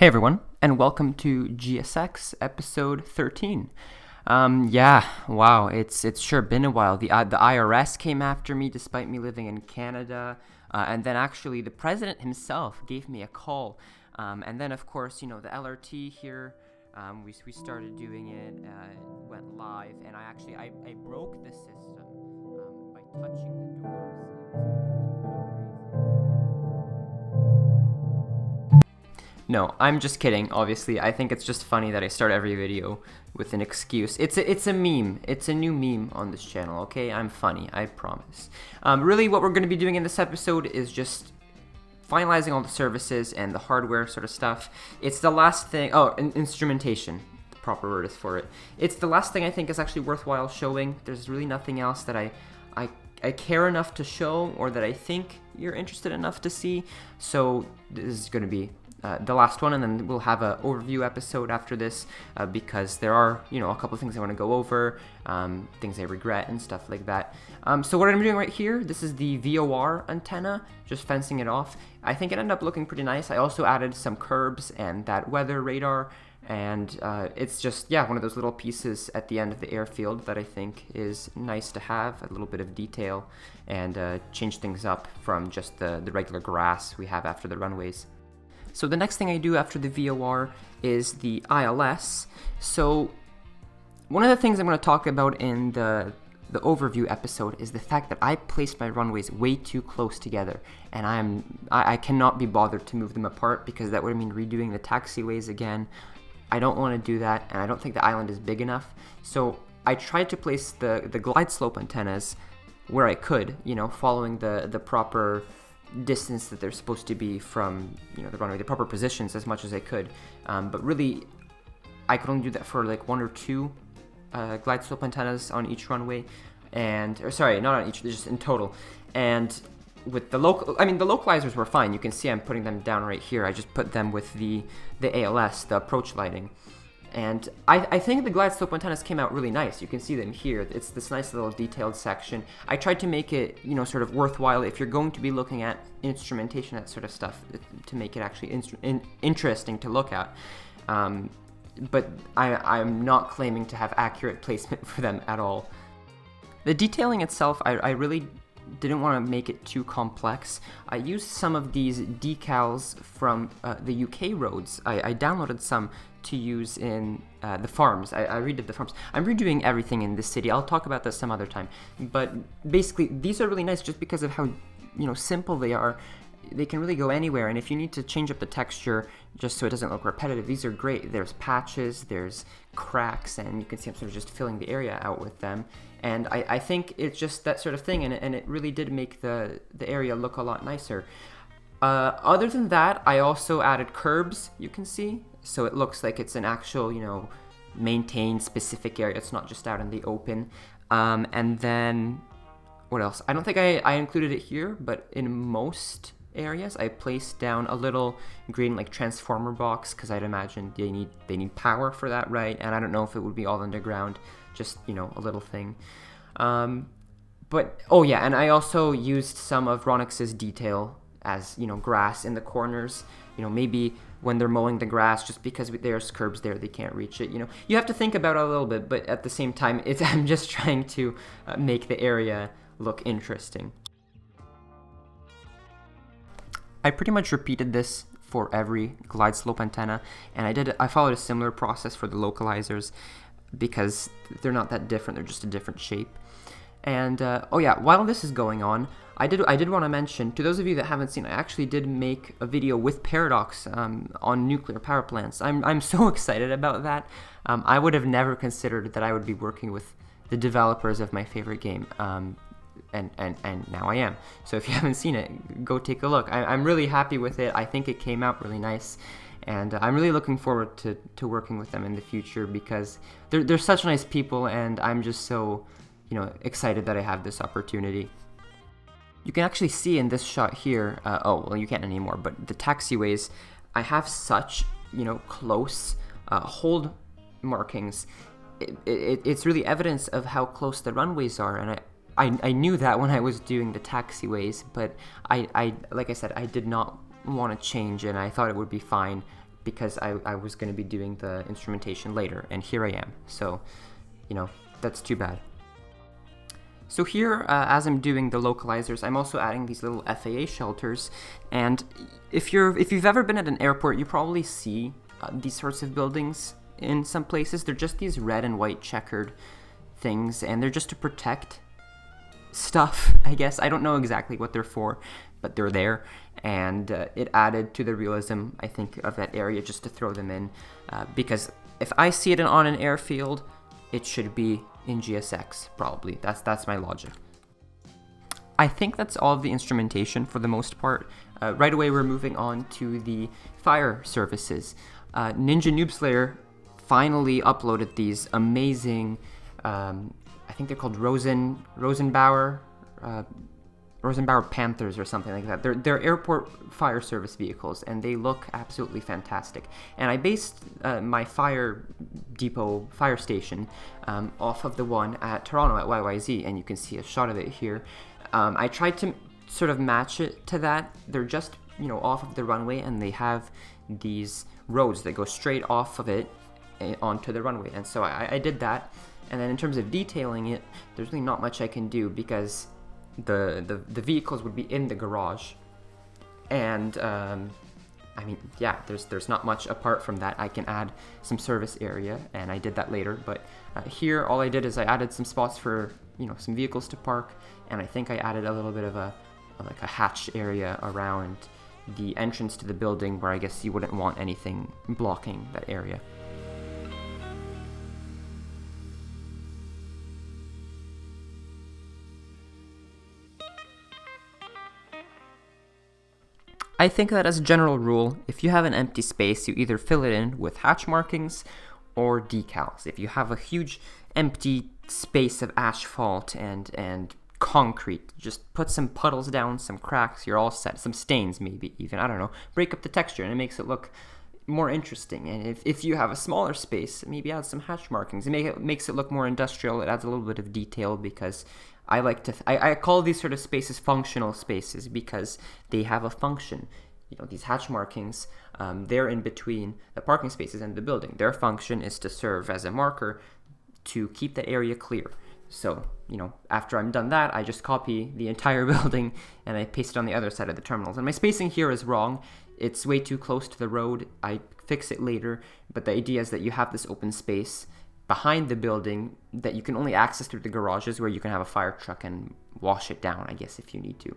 Hey everyone, and welcome to GSX episode 13. Wow, it's sure been a while. The IRS came after me despite me living in Canada, and then actually the president himself gave me a call, and then of course the LRT here. We started doing it, went live, and I broke the system by touching the doors. No, I'm just kidding, obviously. I think it's just funny that I start every video with an excuse. It's a meme. It's a new meme on this channel, okay? I'm funny, I promise. Really, what we're going to be doing in this episode is just finalizing all the services and the hardware sort of stuff. It's the last thing... Oh, instrumentation. The proper word is for it. It's the last thing I think is actually worthwhile showing. There's really nothing else that I care enough to show or that I think you're interested enough to see. So this is going to be... the last one, and then we'll have an overview episode after this because there are, a couple of things I want to go over, things I regret and stuff like that. So what I'm doing right here, this is the VOR antenna, just fencing it off. I think it ended up looking pretty nice. I also added some curbs and that weather radar, and it's just, one of those little pieces at the end of the airfield that I think is nice to have, a little bit of detail, and change things up from just the regular grass we have after the runways. So the next thing I do after the VOR is the ILS. So one of the things I'm going to talk about in the overview episode is the fact that I placed my runways way too close together, and I cannot be bothered to move them apart because that would mean redoing the taxiways again. I don't want to do that, and I don't think the island is big enough. So I tried to place the glide slope antennas where I could, following the proper distance that they're supposed to be from the runway, the proper positions as much as I could, but really I could only do that for like one or two glide slope antennas on each runway, sorry, not on each, just in total. And with the localizers were fine. You can see I'm putting them down right here. I just put them with the ALS, the approach lighting. And I think the glide slope antennas came out really nice. You can see them here. It's this nice little detailed section. I tried to make it, sort of worthwhile if you're going to be looking at instrumentation, that sort of stuff, to make it actually interesting to look at. But I'm not claiming to have accurate placement for them at all. The detailing itself, I really didn't want to make it too complex. I used some of these decals from the UK roads. I downloaded some to use in the farms. I redid the farms. I'm redoing everything in this city. I'll talk about this some other time. But basically, these are really nice just because of how simple they are. They can really go anywhere, and if you need to change up the texture just so it doesn't look repetitive, these are great. There's patches, there's cracks, and you can see I'm sort of just filling the area out with them. And I think it's just that sort of thing, and it really did make the area look a lot nicer. Other than that, I also added curbs, you can see, so it looks like it's an actual, maintained specific area. It's not just out in the open. And then, what else? I don't think I included it here, but in most areas, I placed down a little green transformer box because I'd imagine they need power for that, right? And I don't know if it would be all underground, just a little thing. But oh yeah, and I also used some of Ronix's detail as grass in the corners. Maybe when they're mowing the grass, just because there's curbs there, they can't reach it. You have to think about it a little bit, but at the same time, I'm just trying to make the area look interesting. I pretty much repeated this for every glide slope antenna, and I followed a similar process for the localizers because they're not that different, they're just a different shape. And while this is going on, I did want to mention, to those of you that haven't seen, I actually did make a video with Paradox on nuclear power plants. I'm so excited about that. I would have never considered that I would be working with the developers of my favorite game. And now I am. So if you haven't seen it, go take a look. I'm really happy with it. I think it came out really nice, and I'm really looking forward to working with them in the future because they're such nice people, and I'm just so excited that I have this opportunity. You can actually see in this shot here, you can't anymore, but the taxiways, I have such close hold markings. It's really evidence of how close the runways are, and I knew that when I was doing the taxiways, but I like I said, I did not want to change, and I thought it would be fine because I was going to be doing the instrumentation later, and here I am. So, you know, that's too bad. So here, as I'm doing the localizers, I'm also adding these little Faa shelters. And if you've ever been at an airport, you probably see these sorts of buildings in some places. They're just these red and white checkered things, and they're just to protect stuff, I guess. I don't know exactly what they're for, but they're there, and it added to the realism, I think, of that area just to throw them in, because if I see it on an airfield, it should be in GSX, probably. That's my logic. I think that's all of the instrumentation for the most part. Right away, we're moving on to the fire services. Ninja Noob Slayer finally uploaded these amazing, I think they're called Rosenbauer Panthers or something like that. They're airport fire service vehicles, and they look absolutely fantastic. And I based my fire station off of the one at Toronto at YYZ, and you can see a shot of it here. I tried to sort of match it to that. They're just, you know, off of the runway, and they have these roads that go straight off of it onto the runway. And so I did that. And then in terms of detailing it, there's really not much I can do because the vehicles would be in the garage, and I mean, yeah, there's not much apart from that. I can add some service area, and I did that later. But here, all I did is I added some spots for, you know, some vehicles to park, and I think I added a little bit of a hatch area around the entrance to the building, where I guess you wouldn't want anything blocking that area. I think that as a general rule, if you have an empty space, you either fill it in with hatch markings or decals. If you have a huge empty space of asphalt and concrete, just put some puddles down, some cracks, you're all set. Some stains maybe even, I don't know. Break up the texture and it makes it look more interesting. And if you have a smaller space, maybe add some hatch markings. It makes it look more industrial. It adds a little bit of detail, because I like to, I call these sort of spaces functional spaces because they have a function. You know, these hatch markings, they're in between the parking spaces and the building. Their function is to serve as a marker to keep the area clear. So, you know, after I'm done that, I just copy the entire building and I paste it on the other side of the terminals. And my spacing here is wrong. It's way too close to the road. I fix it later, but the idea is that you have this open space behind the building that you can only access through the garages, where you can have a fire truck and wash it down, I guess, if you need to.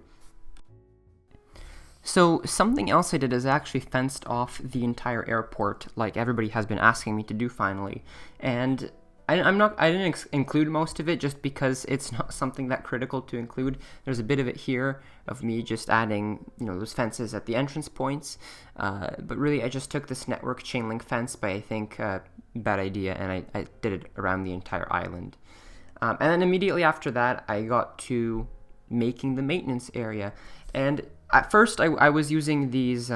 So something else I did is I actually fenced off the entire airport, like everybody has been asking me to do finally. And I didn't include most of it just because it's not something that critical to include. There's a bit of it here of me just adding, you know, those fences at the entrance points. But really, I just took this network chain link fence by, I think, bad idea, and I did it around the entire island. And then immediately after that, I got to making the maintenance area. And at first, I was using these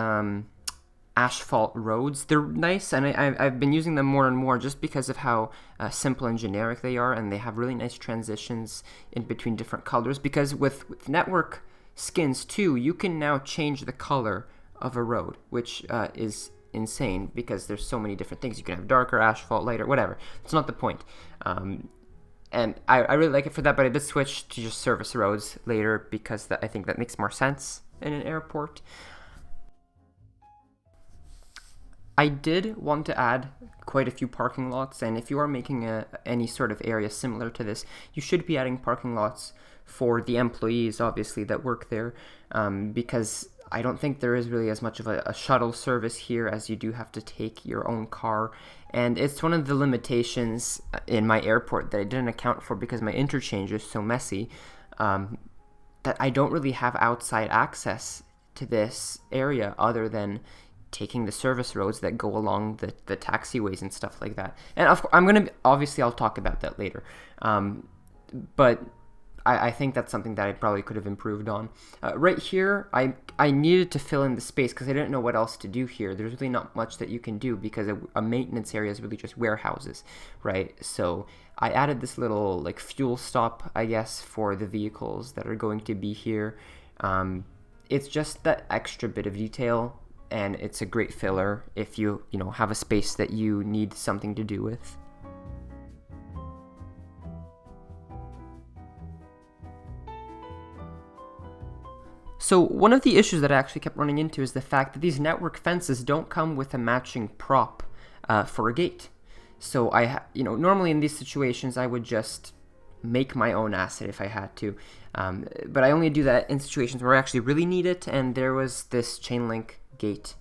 asphalt roads. They're nice, and I've been using them more and more just because of how simple and generic they are, and they have really nice transitions in between different colors. Because with network skins too, you can now change the color of a road, which is insane because there's so many different things. You can have darker asphalt, lighter, whatever. It's not the point. And I really like it for that, but I did switch to just service roads later because I think that makes more sense in an airport. I did want to add quite a few parking lots, and if you are making any sort of area similar to this, you should be adding parking lots for the employees, obviously, that work there, because I don't think there is really as much of a shuttle service here as you do have to take your own car. And it's one of the limitations in my airport that I didn't account for because my interchange is so messy, that I don't really have outside access to this area other than taking the service roads that go along the taxiways and stuff like that. And I'll talk about that later. But I think that's something that I probably could have improved on. Right here, I needed to fill in the space because I didn't know what else to do here. There's really not much that you can do because a maintenance area is really just warehouses, right? So I added this little like fuel stop, I guess, for the vehicles that are going to be here. It's just that extra bit of detail and it's a great filler if you have a space that you need something to do with. So one of the issues that I actually kept running into is the fact that these network fences don't come with a matching prop for a gate. So normally in these situations I would just make my own asset if I had to, but I only do that in situations where I actually really need it, and there was this chain link gate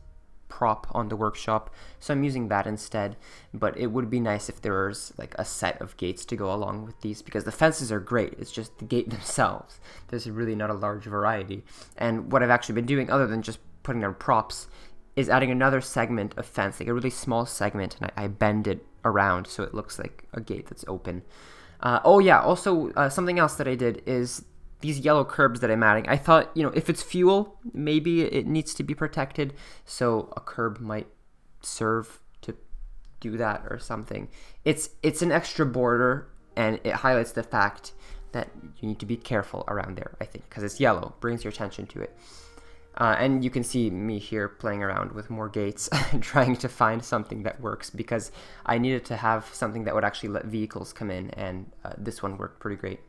prop on the workshop, so I'm using that instead. But it would be nice if there was like a set of gates to go along with these, because the fences are great, it's just the gate themselves, there's really not a large variety. And what I've actually been doing, other than just putting down props, is adding another segment of fence, like a really small segment, and I bend it around so it looks like a gate that's open. Oh yeah, also something else that I did is these yellow curbs that I'm adding. I thought, if it's fuel, maybe it needs to be protected, so a curb might serve to do that or something. It's an extra border, and it highlights the fact that you need to be careful around there, I think, because it's yellow, brings your attention to it. And you can see me here playing around with more gates, trying to find something that works, because I needed to have something that would actually let vehicles come in, and this one worked pretty great.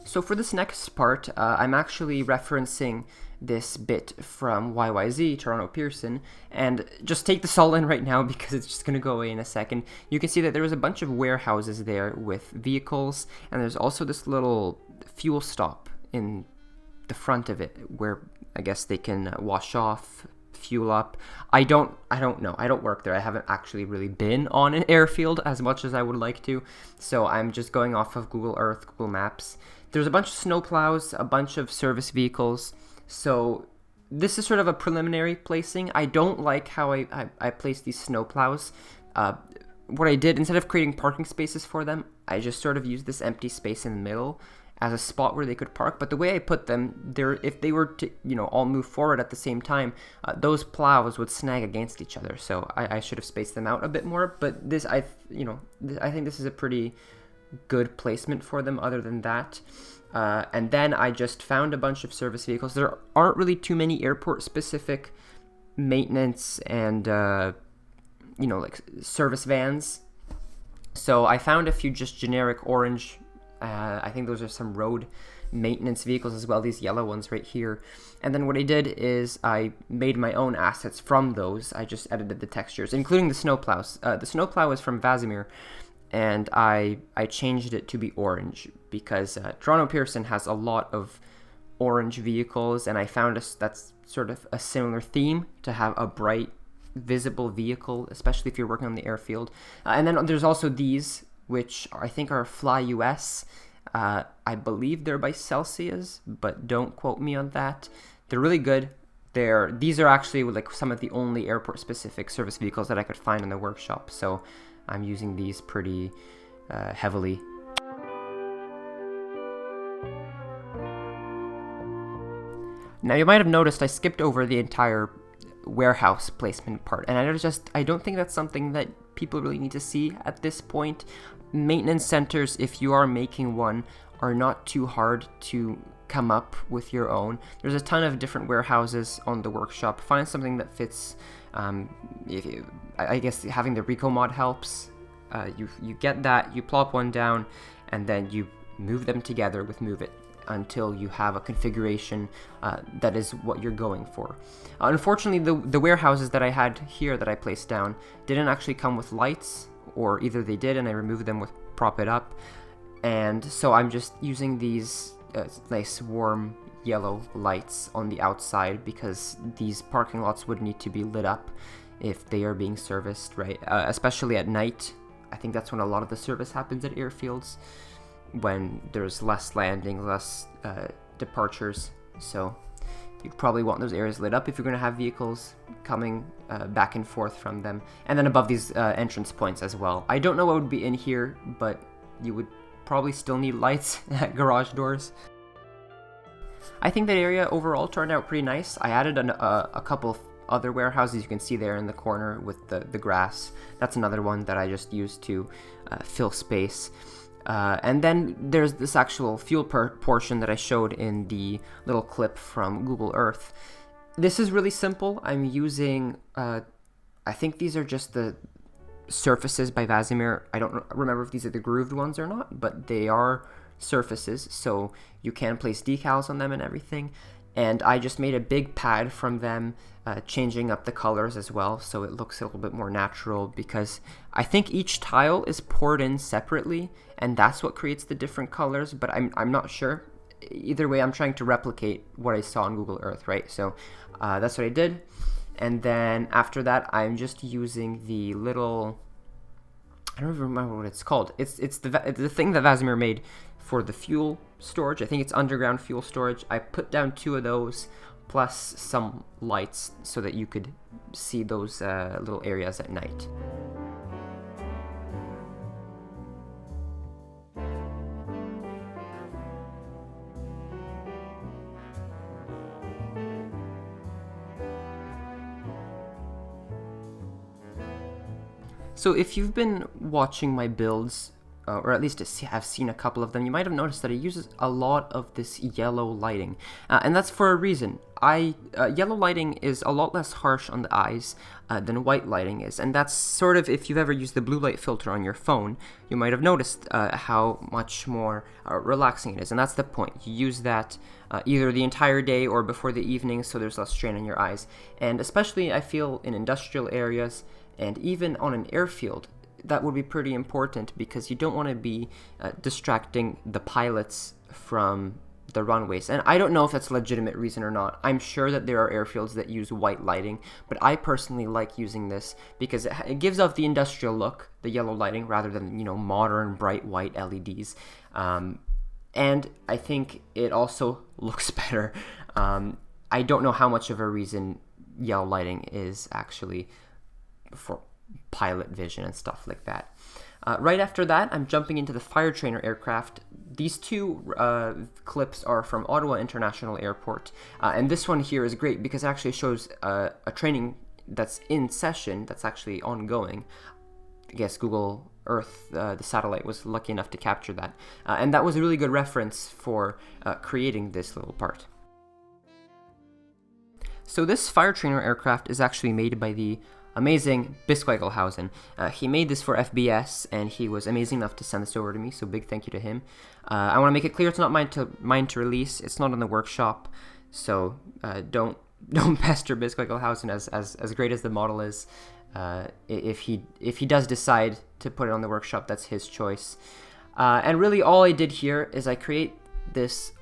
So for this next part, I'm actually referencing this bit from YYZ, Toronto Pearson, and just take this all in right now because it's just going to go away in a second. You can see that there was a bunch of warehouses there with vehicles, and there's also this little fuel stop in the front of it where I guess they can wash off, fuel up. I don't know. I don't work there. I haven't actually really been on an airfield as much as I would like to, so I'm just going off of Google Earth, Google Maps. There's a bunch of snowplows, a bunch of service vehicles. So this is sort of a preliminary placing. I don't like how I place these snowplows. What I did, instead of creating parking spaces for them, I just sort of used this empty space in the middle as a spot where they could park. But the way I put them, if they were to all move forward at the same time, those plows would snag against each other. So I should have spaced them out a bit more. But this, I think this is a pretty good placement for them other than that. And then I just found a bunch of service vehicles. There aren't really too many airport specific maintenance and like service vans, so I found a few just generic orange, I think those are some road maintenance vehicles as well, these yellow ones right here. And then what I did is I made my own assets from those. I just edited the textures, including the snowplows. The snowplow is from Vasimir, and I changed it to be orange because Toronto Pearson has a lot of orange vehicles, and I found that's sort of a similar theme to have a bright, visible vehicle, especially if you're working on the airfield. And then there's also these, which I think are Fly US. I believe they're by Celsius, but don't quote me on that. They're really good. These are actually like some of the only airport-specific service vehicles that I could find in the workshop, so I'm using these pretty heavily. Now you might have noticed I skipped over the entire warehouse placement part, and I don't think that's something that people really need to see at this point. Maintenance centers, if you are making one, are not too hard to come up with your own. There's a ton of different warehouses on the workshop. Find something that fits. I guess having the Rico mod helps. You get that, you plop one down, and then you move them together with Move It until you have a configuration that is what you're going for. Unfortunately, the warehouses that I had here that I placed down didn't actually come with lights, or either they did and I removed them with Prop It Up, and so I'm just using these nice warm yellow lights on the outside because these parking lots would need to be lit up if they are being serviced, right? Especially at night. I think that's when a lot of the service happens at airfields, when there's less landing, less departures. So you'd probably want those areas lit up if you're going to have vehicles coming back and forth from them. And then above these entrance points as well. I don't know what would be in here, but you would probably still need lights at garage doors. I think that area overall turned out pretty nice. I added a couple other warehouses. You can see there in the corner with the grass. That's another one that I just used to fill space. And then there's this actual fuel portion that I showed in the little clip from Google Earth. This is really simple. I'm using, I think these are just the surfaces by Vasimir. I don't remember if these are the grooved ones or not, but they are surfaces, so you can place decals on them and everything. And I just made a big pad from them, changing up the colors as well, so it looks a little bit more natural, because I think each tile is poured in separately, and that's what creates the different colors, but I'm not sure. Either way, I'm trying to replicate what I saw on Google Earth, right? So that's what I did. And then after that, I'm just using the little, I don't even remember what it's called. It's the thing that Vasimir made for the fuel storage. I think it's underground fuel storage. I put down 2 of those, plus some lights so that you could see those little areas at night. So if you've been watching my builds, or at least have seen a couple of them, you might have noticed that it uses a lot of this yellow lighting, and that's for a reason. Yellow lighting is a lot less harsh on the eyes than white lighting is, and that's sort of, if you've ever used the blue light filter on your phone, you might have noticed how much more relaxing it is, and that's the point. You use that either the entire day or before the evening, so there's less strain on your eyes, and especially I feel in industrial areas, and even on an airfield, that would be pretty important, because you don't want to be distracting the pilots from the runways. And I don't know if that's a legitimate reason or not. I'm sure that there are airfields that use white lighting, but I personally like using this because it gives off the industrial look, the yellow lighting, rather than, modern bright white LEDs. And I think it also looks better. I don't know how much of a reason yellow lighting is actually for pilot vision and stuff like that. Right after that, I'm jumping into the fire trainer aircraft. These 2 clips are from Ottawa International Airport, and this one here is great because it actually shows a training that's in session, that's actually ongoing. I guess Google Earth, the satellite, was lucky enough to capture that, and that was a really good reference for creating this little part. So this fire trainer aircraft is actually made by the amazing Bisquegelhausen. He made this for FBS, and he was amazing enough to send this over to me, so big thank you to him. I want to make it clear it's not mine to release. It's not in the workshop, so don't pester Bisquegelhausen, as great as the model is. If he does decide to put it on the workshop, that's his choice. And really all I did here is I create this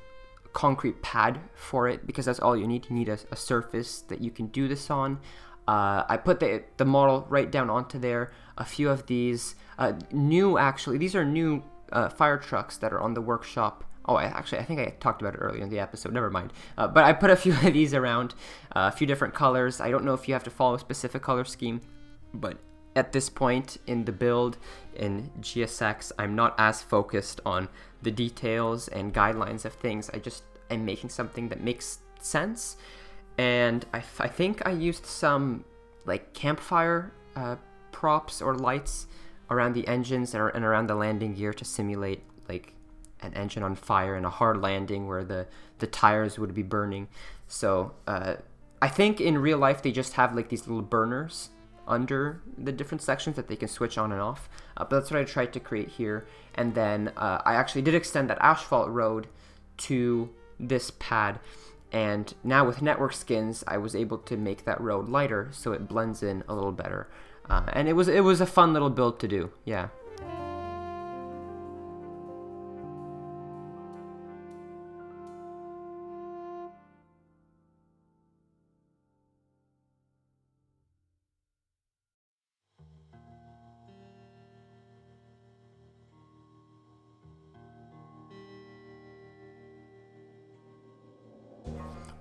concrete pad for it, because that's all you need. You need a surface that you can do this on. I put the model right down onto there. A few of these these are new fire trucks that are on the workshop. Oh, I think I talked about it earlier in the episode, never mind. But I put a few of these around, a few different colors. I don't know if you have to follow a specific color scheme, but at this point in the build in GSX, I'm not as focused on the details and guidelines of things. I just am making something that makes sense. And I think I used some like campfire props or lights around the engines and around the landing gear to simulate like an engine on fire and a hard landing where the tires would be burning. So I think in real life they just have like these little burners under the different sections that they can switch on and off. But that's what I tried to create here. And then I actually did extend that asphalt road to this pad. And now with network skins, I was able to make that road lighter so it blends in a little better. And it was a fun little build to do, yeah.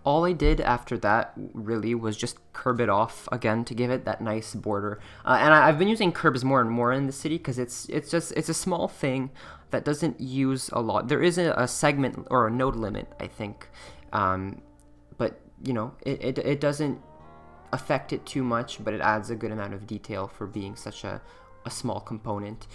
All I did after that really was just curb it off again to give it that nice border. And I've been using curbs more and more in the city because it's a small thing that doesn't use a lot. There is a segment or a node limit, I think, but it doesn't affect it too much, but it adds a good amount of detail for being such a small component.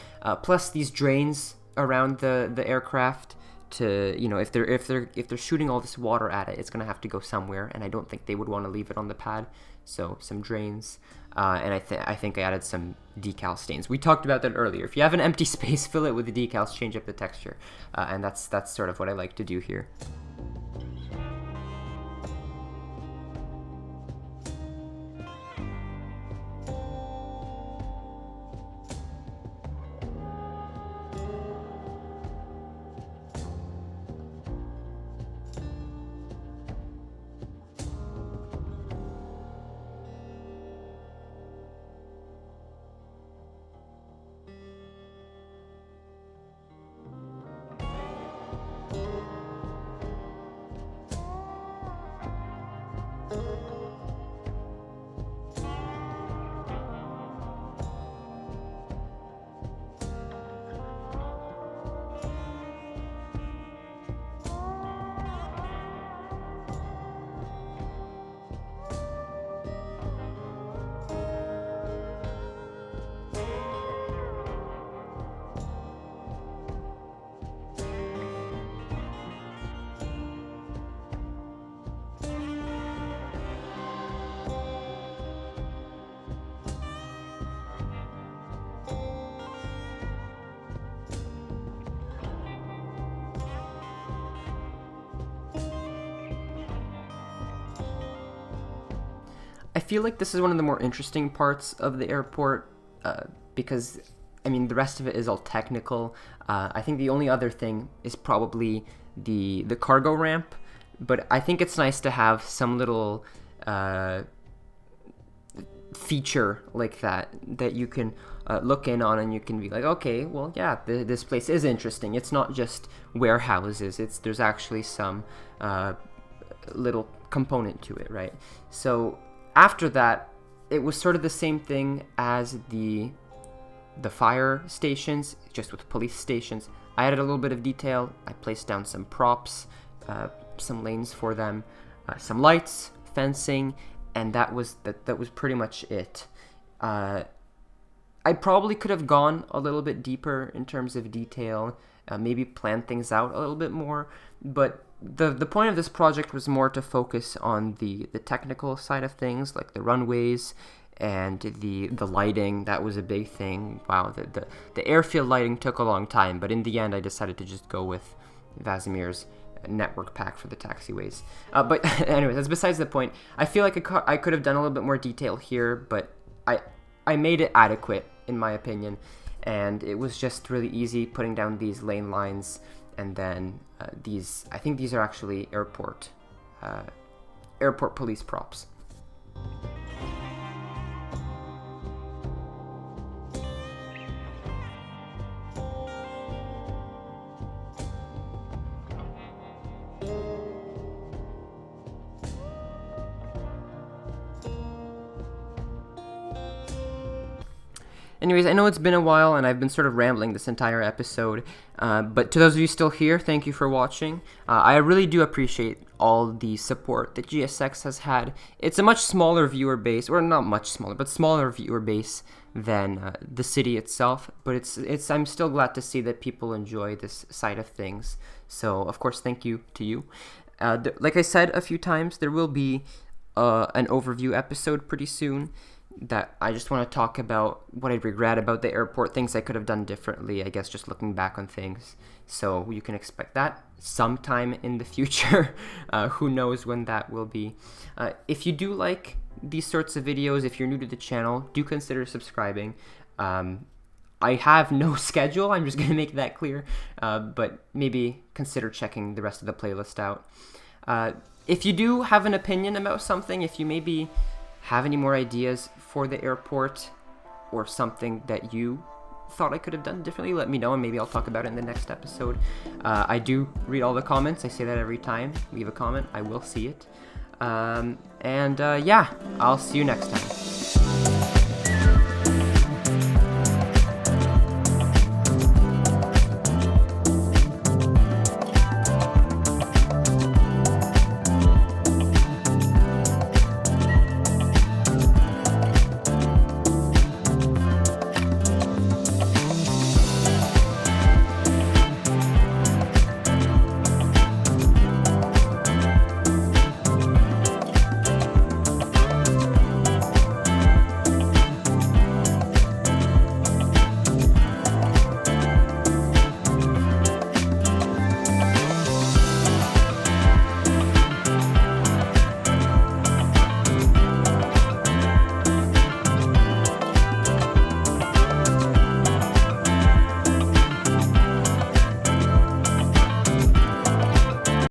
Plus these drains around the aircraft, to, you know, if they're shooting all this water at it, it's gonna have to go somewhere, and I don't think they would want to leave it on the pad. So some drains, and I think I added some decal stains. We talked about that earlier. If you have an empty space, fill it with the decals, change up the texture, and that's sort of what I like to do here. I feel like this is one of the more interesting parts of the airport, because, I mean, the rest of it is all technical. I think the only other thing is probably the cargo ramp, but I think it's nice to have some little feature like that you can look in on, and you can be like, okay, well, yeah, this place is interesting. It's not just warehouses. There's actually some little component to it, right? So after that, it was sort of the same thing as the fire stations, just with police stations. I added a little bit of detail. I placed down some props, some lanes for them, some lights, fencing, and that was pretty much it. I probably could have gone a little bit deeper in terms of detail, maybe plan things out a little bit more, but the point of this project was more to focus on the technical side of things, like the runways and the lighting. That was a big thing. Wow, the airfield lighting took a long time, but in the end I decided to just go with Vasimir's network pack for the taxiways. But anyways, that's besides the point. I feel like I could have done a little bit more detail here, but I made it adequate in my opinion, and it was just really easy putting down these lane lines. And then I think these are actually airport police props. Anyways, I know it's been a while and I've been sort of rambling this entire episode, but to those of you still here, thank you for watching. I really do appreciate all the support that GSX has had. It's a much smaller viewer base, or not much smaller, but smaller viewer base than the city itself, but I'm still glad to see that people enjoy this side of things. So, of course, thank you to you. Like I said a few times, there will be an overview episode pretty soon, that I just want to talk about what I regret about the airport, things I could have done differently, I guess, just looking back on things. So you can expect that sometime in the future. Who knows when that will be. If you do like these sorts of videos, if you're new to the channel, do consider subscribing. I have no schedule, I'm just going to make that clear, but maybe consider checking the rest of the playlist out. If you do have an opinion about something, if you maybe have any more ideas for the airport or something that you thought I could have done differently, let me know and maybe I'll talk about it in the next episode. I do read all the comments. I say that every time. Leave a comment. I will see it. Yeah, I'll see you next time.